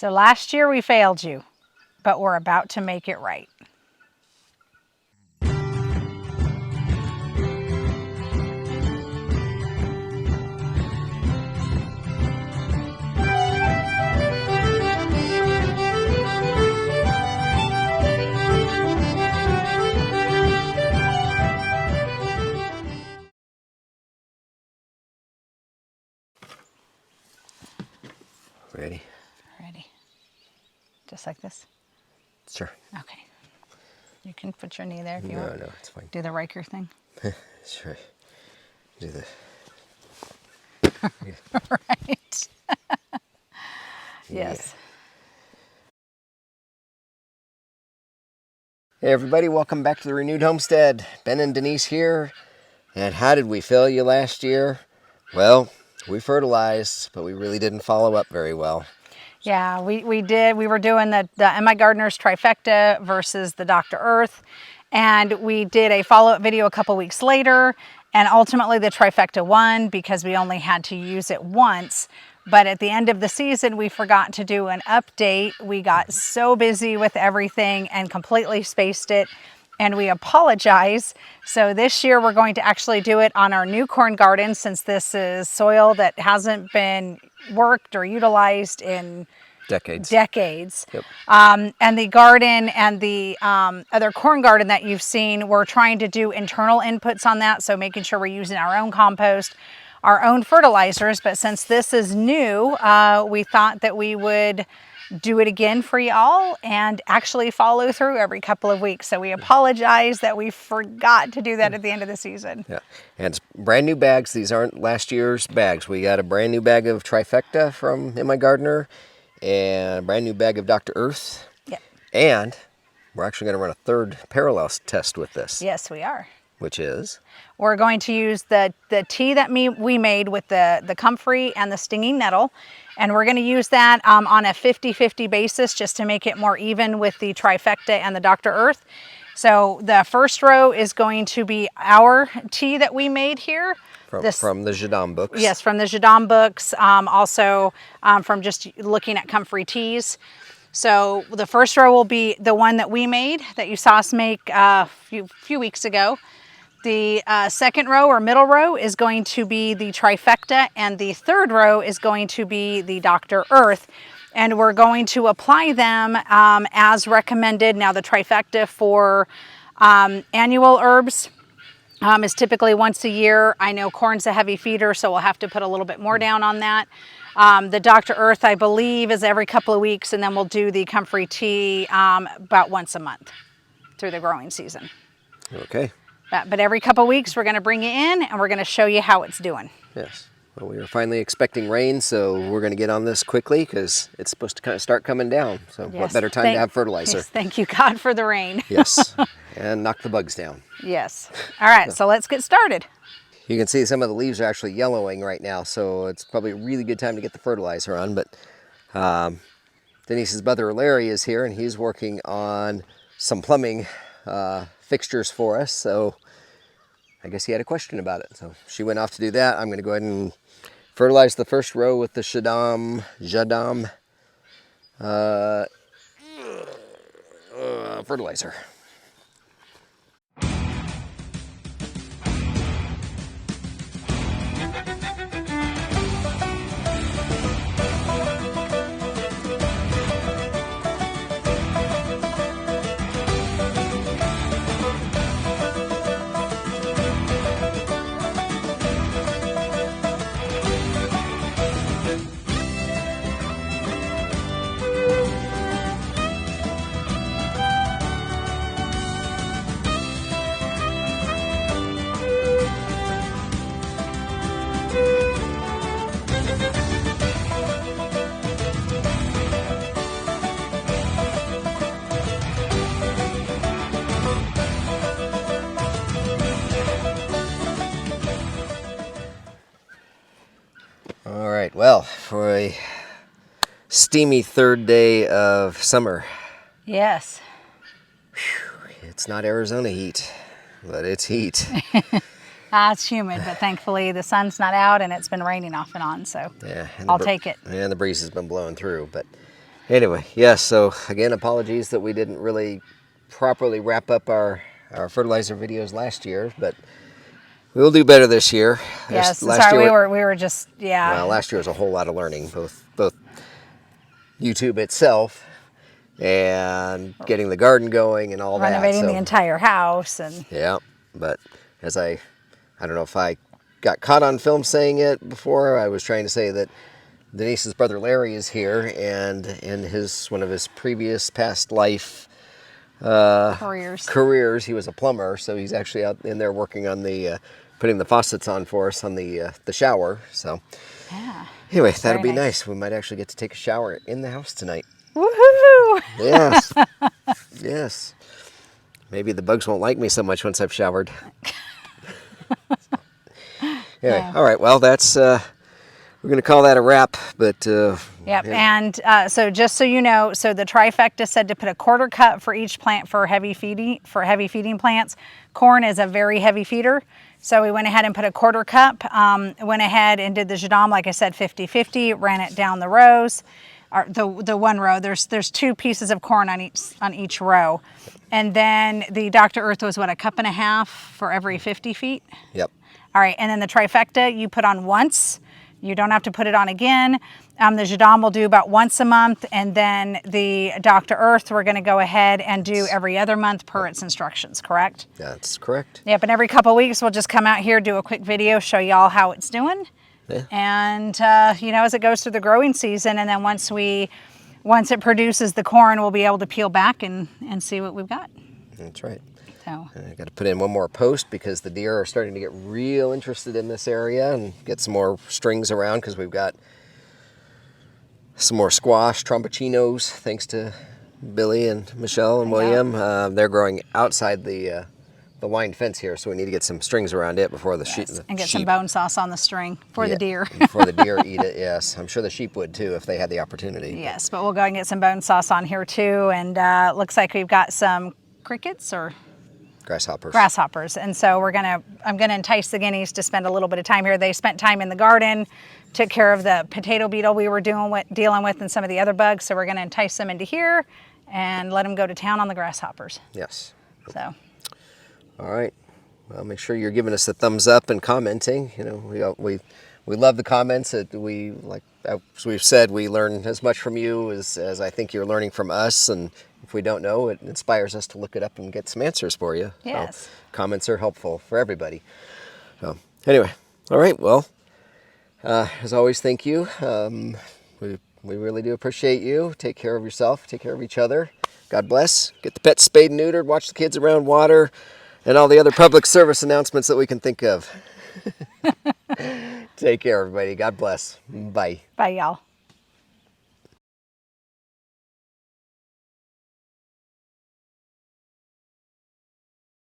So last year we failed you, but we're about to make it right. Ready? Ready. Just like this? Sure. Okay. You can put your knee there if you No, want. no, it's fine. Do the Riker thing. Sure. Do the. Right. Yes. Hey everybody, welcome back to the Renewed Homestead. Ben and Denise here. And how did we fail you last year? Well, we fertilized, but we really didn't follow up very well. Yeah, we did. We were doing the MiGardner's Trifecta versus the Dr. Earth. And we did a follow-up video a couple weeks later. And ultimately the Trifecta won because we only had to use it once. But at the end of the season, we forgot to do an update. We got so busy with everything and completely spaced it. And we apologize. So this year we're going to actually do it on our new corn garden, since this is soil that hasn't been worked or utilized in Decades. Yep. And the garden and the other corn garden that you've seen, we're trying to do internal inputs on that. So making sure we're using our own compost, our own fertilizers. But since this is new, we thought that we would do it again for y'all and actually follow through every couple of weeks. So we apologize that we forgot to do that at the end of the season. Yeah, and it's brand new bags. These aren't last year's bags. We got a brand new bag of Trifecta from MiGardner and a brand new bag of Dr. Earth. Yep. And we're actually going to run a third parallel test with this. Yes, we are. Which is? We're going to use the tea that we made with the comfrey and the stinging nettle. And we're going to use that on a 50-50 basis just to make it more even with the Trifecta and the Dr. Earth. So the first row is going to be our tea that we made here. From the jadam books. Yes, from the jadam books. Also from just looking at comfrey teas. So the first row will be the one that we made, that you saw us make a few weeks ago. The second row or middle row is going to be the Trifecta, and the third row is going to be the Dr. Earth. And we're going to apply them as recommended. Now the Trifecta for annual herbs is typically once a year. I know corn's a heavy feeder, so we'll have to put a little bit more down on that. The Dr. Earth, I believe, is every couple of weeks, and then we'll do the comfrey tea about once a month through the growing season. Okay. But every couple of weeks, we're going to bring you in, and we're going to show you how it's doing. Yes. Well, we are finally expecting rain, so we're going to get on this quickly because it's supposed to kind of start coming down. So Yes. What better time to have fertilizer? Yes, thank you, God, for the rain. Yes. And knock the bugs down. Yes. All right, so let's get started. You can see some of the leaves are actually yellowing right now, so it's probably a really good time to get the fertilizer on. But Denise's brother Larry is here, and he's working on some plumbing fixtures for us. So I guess he had a question about it. So she went off to do that. I'm going to go ahead and fertilize the first row with the jadam fertilizer. All right, well, for a steamy third day of summer. Yes. It's not Arizona heat, but it's heat. It's humid, but thankfully the sun's not out and it's been raining off and on, so Yeah, I'll take it. And the breeze has been blowing through, but Anyway, yes, so again, apologies that we didn't really properly wrap up our fertilizer videos last year, but we'll do better this year. Yes, Last sorry, year, we were just, yeah. well, last year was a whole lot of learning, both YouTube itself and getting the garden going and all that. Renovating the entire house and yeah, but as I don't know if I got caught on film saying it before. I was trying to say that Denise's brother Larry is here, and in one of his previous past life careers, he was a plumber, so he's actually out in there working on the putting the faucets on for us on the shower. So yeah. Anyway, that'll be nice. We might actually get to take a shower in the house tonight. Woohoo! Yes. Yes. Maybe the bugs won't like me so much once I've showered. Anyway, Yeah. all right. Well, that's we're going to call that a wrap. But yep. Yeah. And so just so you know, so the Trifecta said to put a quarter cup for each plant for heavy feeding plants. Corn is a very heavy feeder. So we went ahead and put a quarter cup, went ahead and did the jadam, like I said, 50-50, ran it down the rows, or the one row. There's two pieces of corn on each row. And then the Dr. Earth was what, a cup and a half for every 50 feet? Yep. All right, and then the Trifecta you put on once. You don't have to put it on again. The jadam will do about once a month, and then the Dr. Earth we're going to go ahead and do every other month per its instructions, correct? That's correct. Yep, and every couple of weeks we'll just come out here, do a quick video, show y'all how it's doing. Yeah. And, you know, as it goes through the growing season, and then once it produces the corn, we'll be able to peel back and see what we've got. That's right. So. I got to put in one more post because the deer are starting to get real interested in this area and get some more strings around because we've got some more squash, tromboncinos, thanks to Billy and Michelle and William. They're growing outside the line fence here, so we need to get some strings around it before the sheep. And get some bone sauce on the string for the deer. Before the deer eat it, yes. I'm sure the sheep would too if they had the opportunity. Yes, but we'll go and get some bone sauce on here too. And looks like we've got some crickets or grasshoppers. And so I'm gonna entice the guineas to spend a little bit of time here. They spent time in the garden, took care of the potato beetle we were dealing with and some of the other bugs. So we're gonna entice them into here and let them go to town on the grasshoppers. Yes. So. All right. Well, make sure you're giving us a thumbs up and commenting. You know, we love the comments. That we, like as we've said, we learn as much from you as I think you're learning from us. And if we don't know, it inspires us to look it up and get some answers for you. Yes. So, comments are helpful for everybody. So anyway, all right. Well, as always, thank you. We really do appreciate you. Take care of yourself. Take care of each other. God bless. Get the pets spayed and neutered. Watch the kids around water. And all the other public service announcements that we can think of. Take care, everybody. God bless. Bye. Bye, y'all.